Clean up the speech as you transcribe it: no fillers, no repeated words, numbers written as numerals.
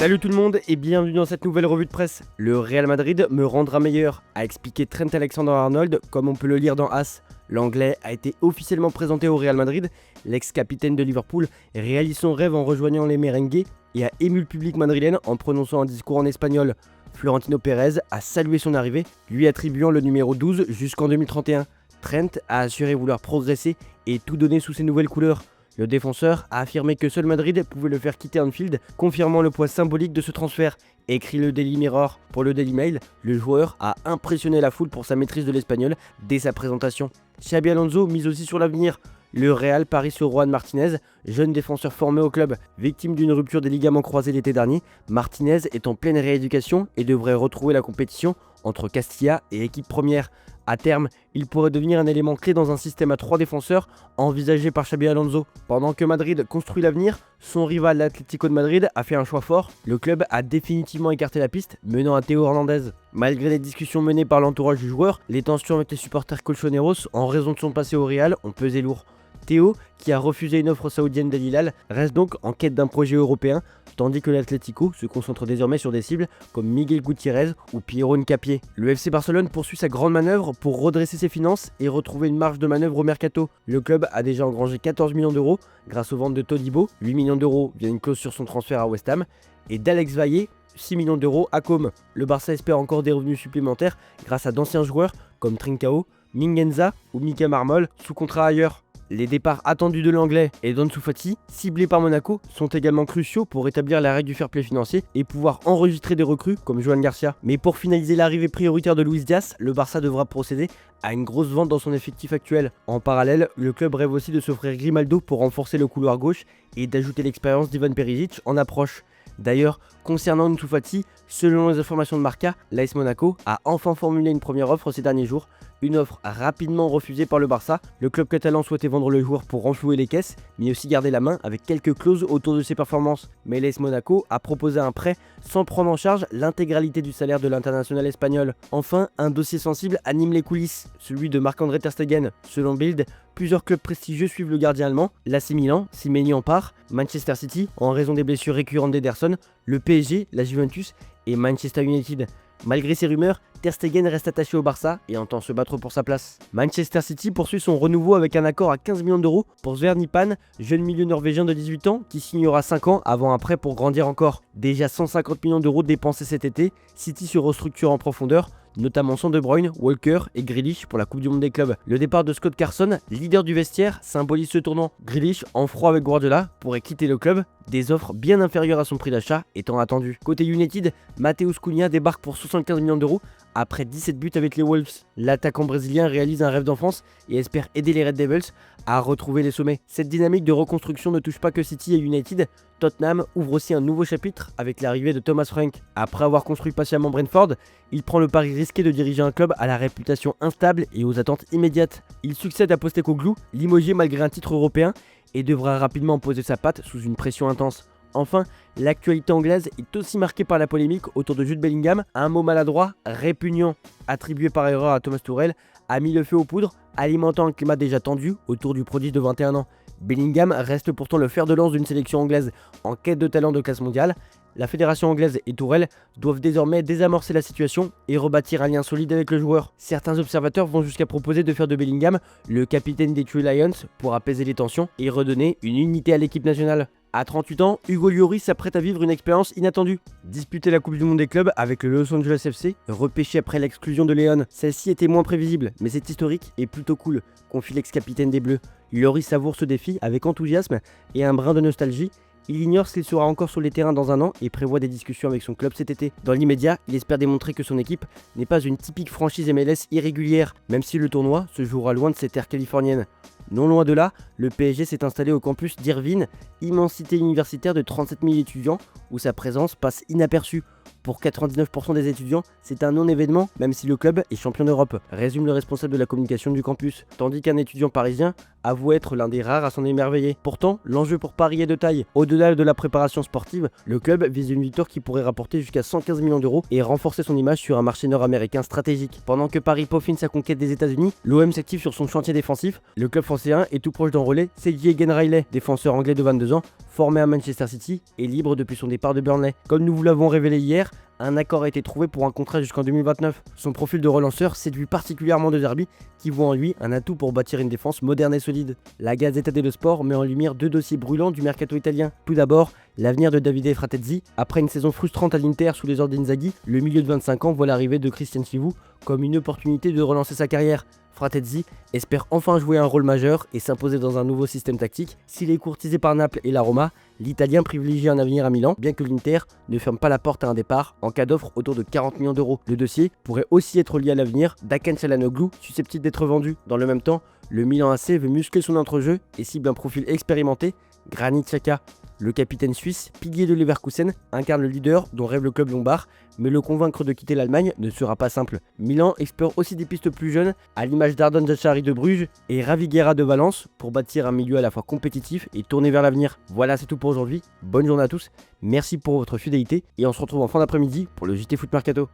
Salut tout le monde et bienvenue dans cette nouvelle revue de presse. Le Real Madrid me rendra meilleur, a expliqué Trent Alexander-Arnold comme on peut le lire dans AS. L'Anglais a été officiellement présenté au Real Madrid. L'ex-capitaine de Liverpool réalise son rêve en rejoignant les merengues et a ému le public madrilène en prononçant un discours en espagnol. Florentino Pérez a salué son arrivée, lui attribuant le numéro 12 jusqu'en 2031. Trent a assuré vouloir progresser et tout donner sous ses nouvelles couleurs. Le défenseur a affirmé que seul Madrid pouvait le faire quitter Anfield, confirmant le poids symbolique de ce transfert. Écrit le Daily Mirror. Pour le Daily Mail, le joueur a impressionné la foule pour sa maîtrise de l'espagnol dès sa présentation. Xabi Alonso mise aussi sur l'avenir. Le Real parie sur Juan Martinez, jeune défenseur formé au club. Victime d'une rupture des ligaments croisés l'été dernier, Martinez est en pleine rééducation et devrait retrouver la compétition entre Castilla et équipe première. A terme, il pourrait devenir un élément clé dans un système à 3 défenseurs envisagé par Xabi Alonso. Pendant que Madrid construit l'avenir, son rival l'Atlético de Madrid a fait un choix fort. Le club a définitivement écarté la piste, menant à Théo Hernandez. Malgré les discussions menées par l'entourage du joueur, les tensions avec les supporters colchoneros en raison de son passé au Real ont pesé lourd. Théo, qui a refusé une offre saoudienne d'Al Hilal, reste donc en quête d'un projet européen, tandis que l'Atlético se concentre désormais sur des cibles comme Miguel Gutiérrez ou Piero Hincapié. Le FC Barcelone poursuit sa grande manœuvre pour redresser ses finances et retrouver une marge de manœuvre au mercato. Le club a déjà engrangé 14 millions d'euros grâce aux ventes de Todibo, 8 millions d'euros via une clause sur son transfert à West Ham, et d'Alex Valle, 6 millions d'euros à Com. Le Barça espère encore des revenus supplémentaires grâce à d'anciens joueurs comme Trincao, Mingueza ou Mika Marmol sous contrat ailleurs. Les départs attendus de l'anglais et d'Ansu Fati, ciblés par Monaco, sont également cruciaux pour rétablir la règle du fair play financier et pouvoir enregistrer des recrues comme Joan Garcia. Mais pour finaliser l'arrivée prioritaire de Luis Diaz, le Barça devra procéder à une grosse vente dans son effectif actuel. En parallèle, le club rêve aussi de s'offrir Grimaldo pour renforcer le couloir gauche et d'ajouter l'expérience d'Ivan Perisic en approche. D'ailleurs, concernant Ansu Fati, selon les informations de Marca, l'AS Monaco a enfin formulé une première offre ces derniers jours. Une offre rapidement refusée par le Barça. Le club catalan souhaitait vendre le joueur pour renflouer les caisses, mais aussi garder la main avec quelques clauses autour de ses performances. Mais l'AS Monaco a proposé un prêt sans prendre en charge l'intégralité du salaire de l'international espagnol. Enfin, un dossier sensible anime les coulisses, celui de Marc-André ter Stegen. Selon Bild, plusieurs clubs prestigieux suivent le gardien allemand, l'AC Milan, si Mendy en part, Manchester City en raison des blessures récurrentes d'Ederson, le PSG, la Juventus et Manchester United. Malgré ces rumeurs, ter Stegen reste attaché au Barça et entend se battre pour sa place. Manchester City poursuit son renouveau avec un accord à 15 millions d'euros pour Sverny Pan, jeune milieu norvégien de 18 ans qui signera 5 ans avant un prêt pour grandir encore. Déjà 150 millions d'euros dépensés cet été, City se restructure en profondeur, notamment sans De Bruyne, Walker et Grealish pour la Coupe du Monde des clubs. Le départ de Scott Carson, leader du vestiaire, symbolise ce tournant. Grealish, en froid avec Guardiola, pourrait quitter le club, des offres bien inférieures à son prix d'achat étant attendues. Côté United, Mateus Cunha débarque pour 75 millions d'euros après 17 buts avec les Wolves. L'attaquant brésilien réalise un rêve d'enfance et espère aider les Red Devils à retrouver les sommets. Cette dynamique de reconstruction ne touche pas que City et United. Tottenham ouvre aussi un nouveau chapitre avec l'arrivée de Thomas Frank. Après avoir construit patiemment Brentford, il prend le pari risqué de diriger un club à la réputation instable et aux attentes immédiates. Il succède à Postecoglou, limogé malgré un titre européen, et devra rapidement poser sa patte sous une pression intense. Enfin, l'actualité anglaise est aussi marquée par la polémique autour de Jude Bellingham. Un mot maladroit, répugnant, attribué par erreur à Thomas Tuchel, a mis le feu aux poudres, alimentant un climat déjà tendu autour du prodige de 21 ans. Bellingham reste pourtant le fer de lance d'une sélection anglaise en quête de talent de classe mondiale. La fédération anglaise et Tourelle doivent désormais désamorcer la situation et rebâtir un lien solide avec le joueur. Certains observateurs vont jusqu'à proposer de faire de Bellingham le capitaine des Three Lions pour apaiser les tensions et redonner une unité à l'équipe nationale. À 38 ans, Hugo Lloris s'apprête à vivre une expérience inattendue. Disputer la Coupe du Monde des clubs avec le Los Angeles FC, repêché après l'exclusion de Léon. Celle-ci était moins prévisible, mais c'est historique et plutôt cool, confie l'ex-capitaine des Bleus. Lloris savoure ce défi avec enthousiasme et un brin de nostalgie. Il ignore s'il sera encore sur les terrains dans un an et prévoit des discussions avec son club cet été. Dans l'immédiat, il espère démontrer que son équipe n'est pas une typique franchise MLS irrégulière, même si le tournoi se jouera loin de ses terres californiennes. Non loin de là, le PSG s'est installé au campus d'Irvine, immensité universitaire de 37 000 étudiants, où sa présence passe inaperçue. Pour 99% des étudiants, c'est un non-événement, même si le club est champion d'Europe, résume le responsable de la communication du campus. Tandis qu'un étudiant parisien avoue être l'un des rares à s'en émerveiller. Pourtant, l'enjeu pour Paris est de taille. Au-delà de la préparation sportive, le club vise une victoire qui pourrait rapporter jusqu'à 115 millions d'euros et renforcer son image sur un marché nord-américain stratégique. Pendant que Paris peaufine sa conquête des États-Unis, l'OM s'active sur son chantier défensif. Le club français est tout proche d'enrôler Serge Gnabry, défenseur anglais de 22 ans, formé à Manchester City et libre depuis son départ de Burnley. Comme nous vous l'avons révélé hier, un accord a été trouvé pour un contrat jusqu'en 2029. Son profil de relanceur séduit particulièrement De Zerbi, qui voit en lui un atout pour bâtir une défense moderne et solide. La Gazzetta dello Sport met en lumière deux dossiers brûlants du mercato italien. Tout d'abord, l'avenir de Davide Fratesi. Après une saison frustrante à l'Inter sous les ordres d'Inzaghi, le milieu de 25 ans voit l'arrivée de Christian Chivu comme une opportunité de relancer sa carrière. Fratesi espère enfin jouer un rôle majeur et s'imposer dans un nouveau système tactique. S'il est courtisé par Naples et la Roma, l'Italien privilégie un avenir à Milan, bien que l'Inter ne ferme pas la porte à un départ en cas d'offre autour de 40 millions d'euros. Le dossier pourrait aussi être lié à l'avenir d'Hakan Çalhanoğlu, susceptible d'être vendu. Dans le même temps, le Milan AC veut muscler son entrejeu et cible un profil expérimenté, Granit Xhaka. Le capitaine suisse, pilier de Leverkusen, incarne le leader dont rêve le club lombard, mais le convaincre de quitter l'Allemagne ne sera pas simple. Milan explore aussi des pistes plus jeunes, à l'image d'Ardon Jachari de Bruges et Ravi Guerra de Valence, pour bâtir un milieu à la fois compétitif et tourné vers l'avenir. Voilà, c'est tout pour aujourd'hui. Bonne journée à tous, merci pour votre fidélité et on se retrouve en fin d'après-midi pour le JT Foot Mercato.